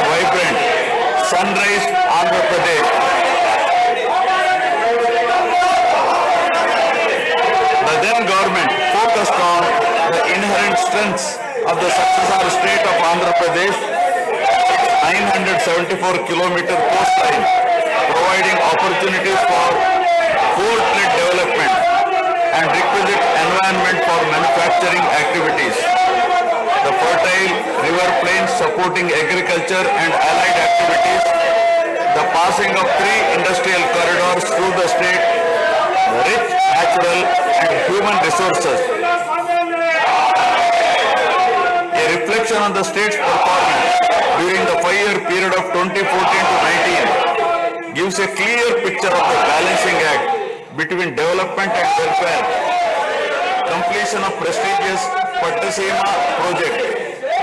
vibrant, sunrise Andhra Pradesh. The then government focused on the inherent strengths of the successor state of Andhra Pradesh, 974-kilometer coastline, providing opportunities for port-led development and requisite environment for manufacturing activities. The fertile river plains supporting agriculture and allied activities, the passing of 3 industrial corridors through the state, the rich natural and human resources. A reflection on the state's performance during the 5-year period of 2014 to 19 gives a clear picture of the balancing act between development and welfare. Completion of prestigious Pattasima project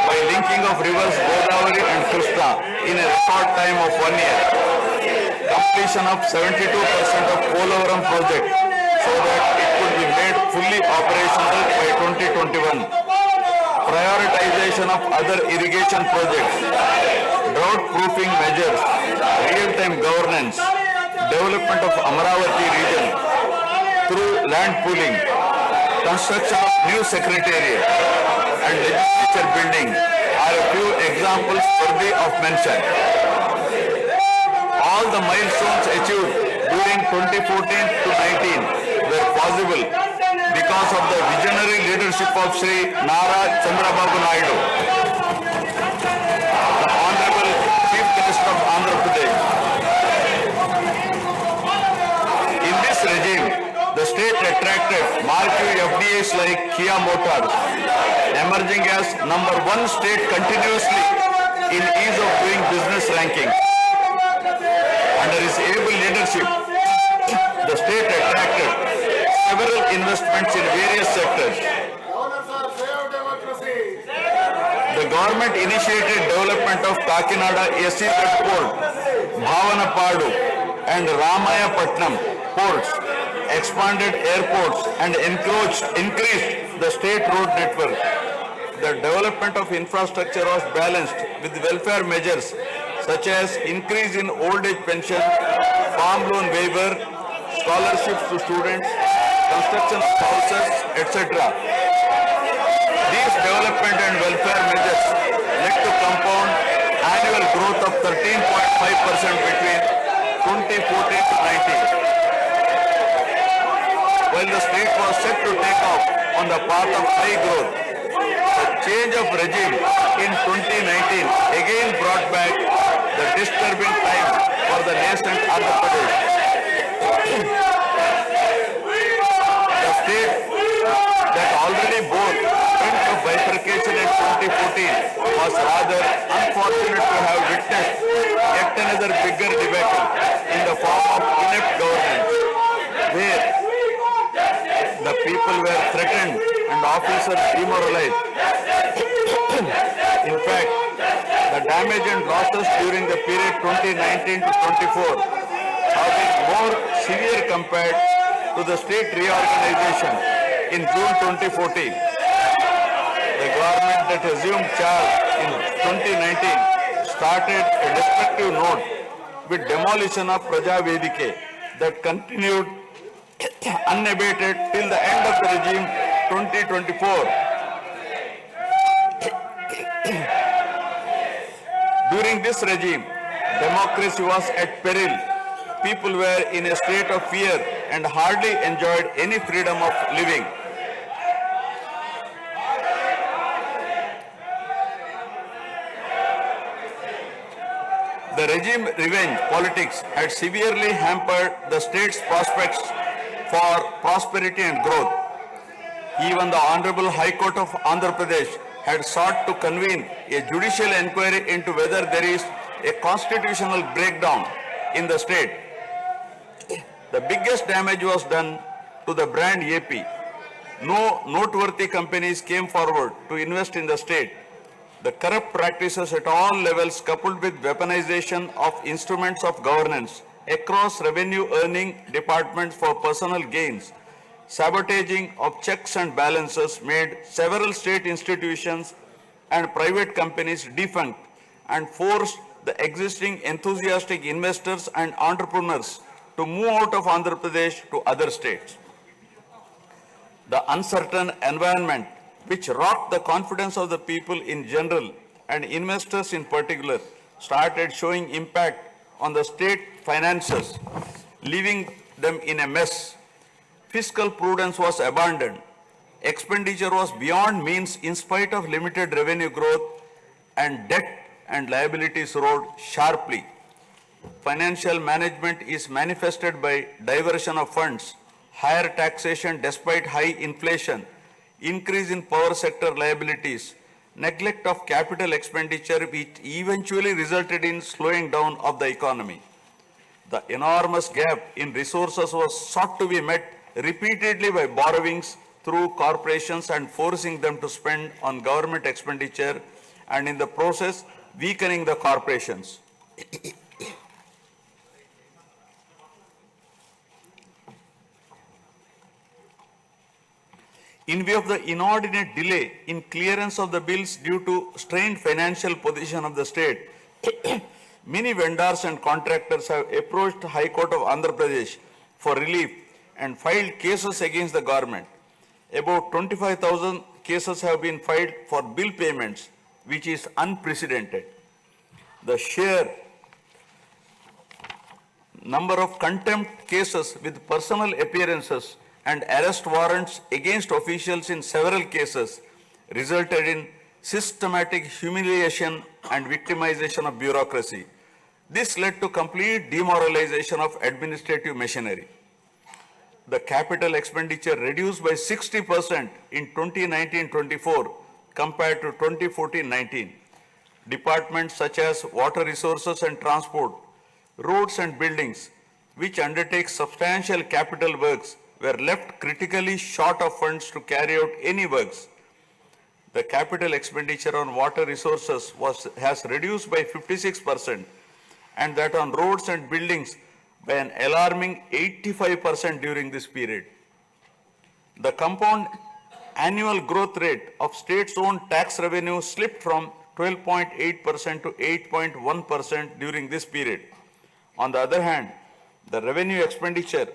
by linking of rivers Godavari and Krishna in a record time of 1 year. Completion of 72% of Polavaram project so that it could be made fully operational by 2021. Prioritization of other irrigation projects, drought proofing measures, real-time governance, development of Amaravati region through land pooling, construction of new secretariat and legislature building are a few examples worthy of mention. All the milestones achieved during 2014 to 19 were possible because of the visionary leadership of Sri Cmchandrababu, the Honorable Chief Minister of Andhra Pradesh. In this regime, the state attracted marquee FDIs like Kia Motors, emerging as #1 state continuously in ease of doing business ranking. Under his able leadership, the state attracted several investments in various sectors. The government initiated development of Kakinada SEZ port, Bhavanapadu and Ramayapatnam ports, expanded airports and increased the state road network. The development of infrastructure was balanced with welfare measures such as increase in old age pension, farm loan waiver, scholarships to students, construction of houses, etc. These development and welfare measures led to compound annual growth of 13.5% between 2014 to 19. While the state was set to take off on the path of high growth, the change of regime in 2019 again brought back the disturbing time for the nascent Andhra Pradesh. The state that already bore front of bifurcation in 2014 was rather unfortunate to have witnessed yet another bigger debacle in the form of inept governance, where the people were threatened and officers demoralized. In fact, the damage and losses during the period 2019 to 24 have been more severe compared to the state reorganization in June 2014. The government that assumed charge in 2019 started a destructive note with demolition of Praja Vedike that continued unabated till the end of the regime 2024. During this regime, democracy was at peril. People were in a state of fear and hardly enjoyed any freedom of living. The regime revenge politics had severely hampered the state's prospects for prosperity and growth. Even the Honorable High Court of Andhra Pradesh had sought to convene a judicial inquiry into whether there is a constitutional breakdown in the state. The biggest damage was done to the brand AP. No noteworthy companies came forward to invest in the state. The corrupt practices at all levels, coupled with weaponization of instruments of governance across revenue earning departments for personal gains, sabotaging of checks and balances, made several state institutions and private companies defunct and forced the existing enthusiastic investors and entrepreneurs to move out of Andhra Pradesh to other states. The uncertain environment which rocked the confidence of the people in general and investors in particular started showing impact on the state finances, leaving them in a mess. Fiscal prudence was abandoned. Expenditure was beyond means in spite of limited revenue growth, and debt and liabilities rose sharply. Financial management is manifested by diversion of funds, higher taxation despite high inflation, increase in power sector liabilities, neglect of capital expenditure which eventually resulted in slowing down of the economy. The enormous gap in resources was sought to be met repeatedly by borrowings through corporations and forcing them to spend on government expenditure, and in the process weakening the corporations. In view of the inordinate delay in clearance of the bills due to strained financial position of the state, many vendors and contractors have approached the High Court of Andhra Pradesh for relief and filed cases against the government. About 25,000 cases have been filed for bill payments, which is unprecedented. The sheer number of contempt cases with personal appearances and arrest warrants against officials in several cases resulted in systematic humiliation and victimization of bureaucracy. This led to complete demoralization of administrative machinery. The capital expenditure reduced by 60% in 2019-24 compared to 2014-19. Departments such as water resources and transport, roads and buildings, which undertake substantial capital works, were left critically short of funds to carry out any works. The capital expenditure on water resources has reduced by 56%, and that on roads and buildings by an alarming 85% during this period. The compound annual growth rate of states-owned tax revenue slipped from 12.8% to 8.1% during this period. On the other hand, the revenue expenditure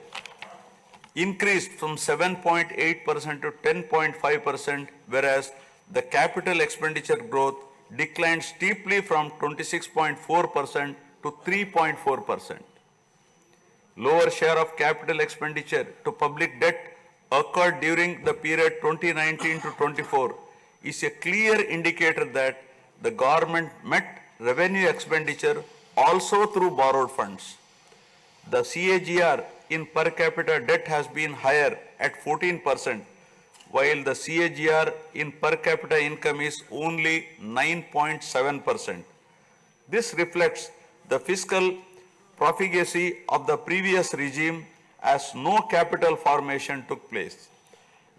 increased from 7.8% to 10.5%, whereas the capital expenditure growth declined steeply from 26.4% to 3.4%. Lower share of capital expenditure to public debt occurred during the period 2019 to 24 is a clear indicator that the government met revenue expenditure also through borrowed funds. The CAGR in per capita debt has been higher at 14%, while the CAGR in per capita income is only 9.7%. This reflects the fiscal profligacy of the previous regime as no capital formation took place.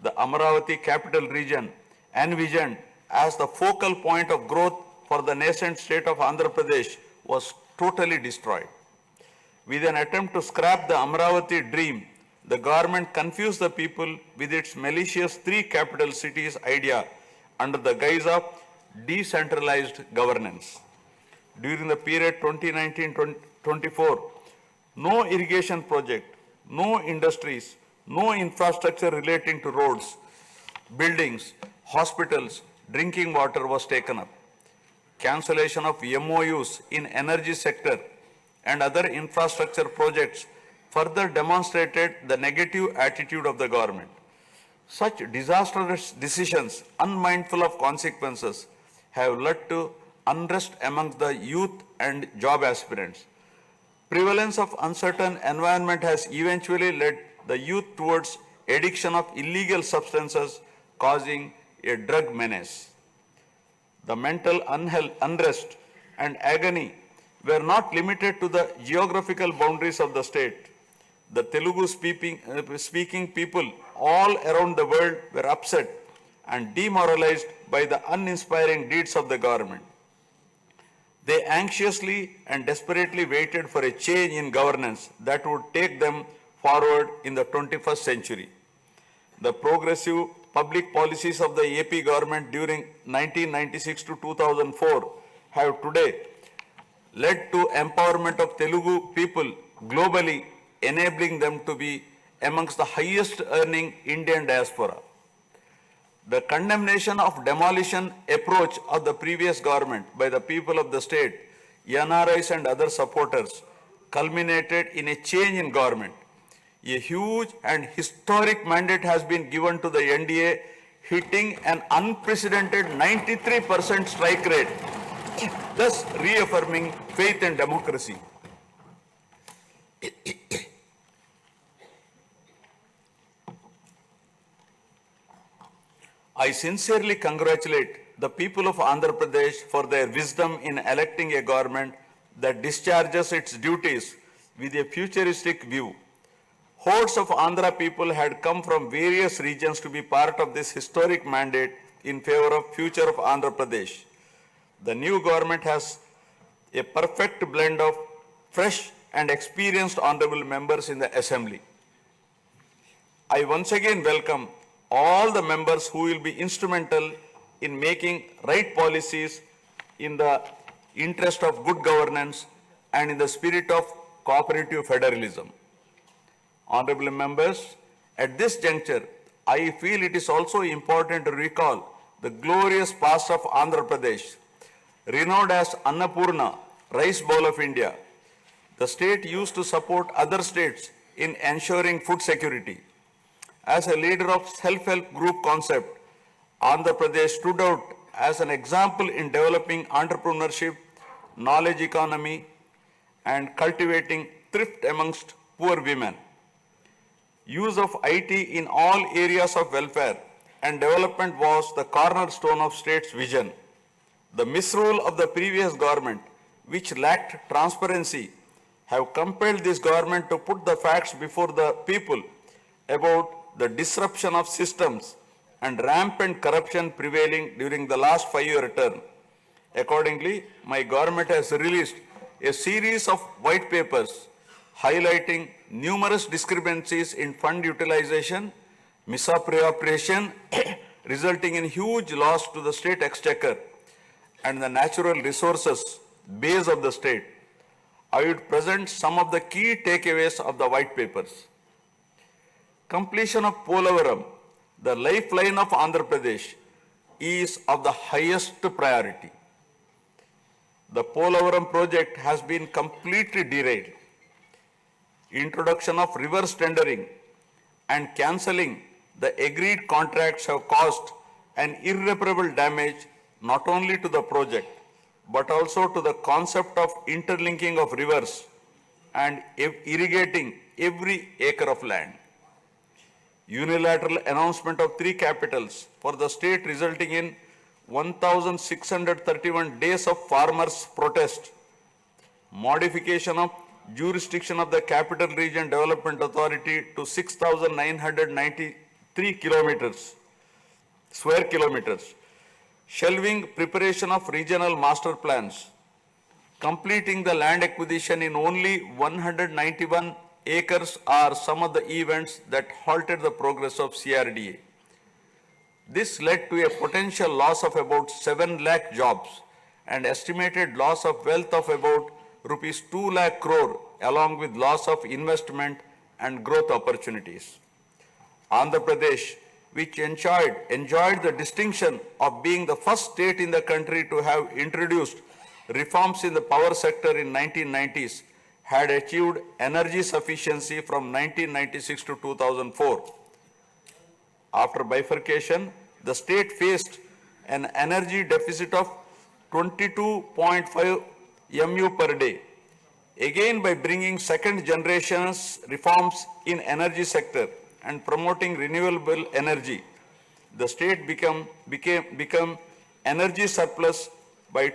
The Amaravati capital region, envisioned as the focal point of growth for the nascent state of Andhra Pradesh, was totally destroyed. With an attempt to scrap the Amaravati dream, the government confused the people with its malicious three capital cities idea under the guise of decentralized governance. During the period 2019-24, no irrigation project, no industries, no infrastructure relating to roads, buildings, hospitals, drinking water was taken up. Cancellation of MOUs in energy sector and other infrastructure projects further demonstrated the negative attitude of the government. Such disastrous decisions, unmindful of consequences, have led to unrest among the youth and job aspirants. Prevalence of uncertain environment has eventually led the youth towards addiction of illegal substances, causing a drug menace. The mental unrest and agony were not limited to the geographical boundaries of the state. The Telugu speaking people all around the world were upset and demoralized by the uninspiring deeds of the government. They anxiously and desperately waited for a change in governance that would take them forward in the 21st century. The progressive public policies of the AP government during 1996 to 2004 have today led to empowerment of Telugu people globally, enabling them to be amongst the highest earning Indian diaspora. The condemnation of demolition approach of the previous government by the people of the state, NRIs and other supporters culminated in a change in government. A huge and historic mandate has been given to the NDA, hitting an unprecedented 93% strike rate, thus reaffirming faith in democracy. I sincerely congratulate the people of Andhra Pradesh for their wisdom in electing a government that discharges its duties with a futuristic view. Hordes of Andhra people had come from various regions to be part of this historic mandate in favor of future of Andhra Pradesh. The new government has a perfect blend of fresh and experienced honorable members in the assembly. I once again welcome all the members who will be instrumental in making right policies in the interest of good governance and in the spirit of cooperative federalism. Honorable members, at this juncture, I feel it is also important to recall the glorious past of Andhra Pradesh, renowned as Annapurna, rice bowl of India. The state used to support other states in ensuring food security. As a leader of self-help group concept, Andhra Pradesh stood out as an example in developing entrepreneurship, knowledge economy, and cultivating thrift amongst poor women. Use of IT in all areas of welfare and development was the cornerstone of state's vision. The misrule of the previous government, which lacked transparency, have compelled this government to put the facts before the people about the disruption of systems and rampant corruption prevailing during the last 5-year term. Accordingly, my government has released a series of white papers highlighting numerous discrepancies in fund utilization, misappropriation, resulting in huge loss to the state exchequer and the natural resources base of the state. I would present some of the key takeaways of the white papers. Completion of Polavaram, the lifeline of Andhra Pradesh, is of the highest priority. The Polavaram project has been completely derailed. Introduction of reverse tendering and cancelling the agreed contracts have caused an irreparable damage not only to the project but also to the concept of interlinking of rivers and irrigating every acre of land. Unilateral announcement of 3 capitals for the state resulting in 1,631 days of farmers' protest. Modification of jurisdiction of the Capital Region Development Authority to 6,993 square kilometers. Shelving preparation of regional master plans. Completing the land acquisition in only 191 acres are some of the events that halted the progress of CRDA. This led to a potential loss of about 7 lakh jobs and estimated loss of wealth of about rupees 2 lakh crore along with loss of investment and growth opportunities. Andhra Pradesh, which enjoyed the distinction of being the first state in the country to have introduced reforms in the power sector in 1990s, had achieved energy sufficiency from 1996 to 2004. After bifurcation, the state faced an energy deficit of 22.5 MU per day. Again, by bringing second generation's reforms in energy sector and promoting renewable energy, the state become energy surplus by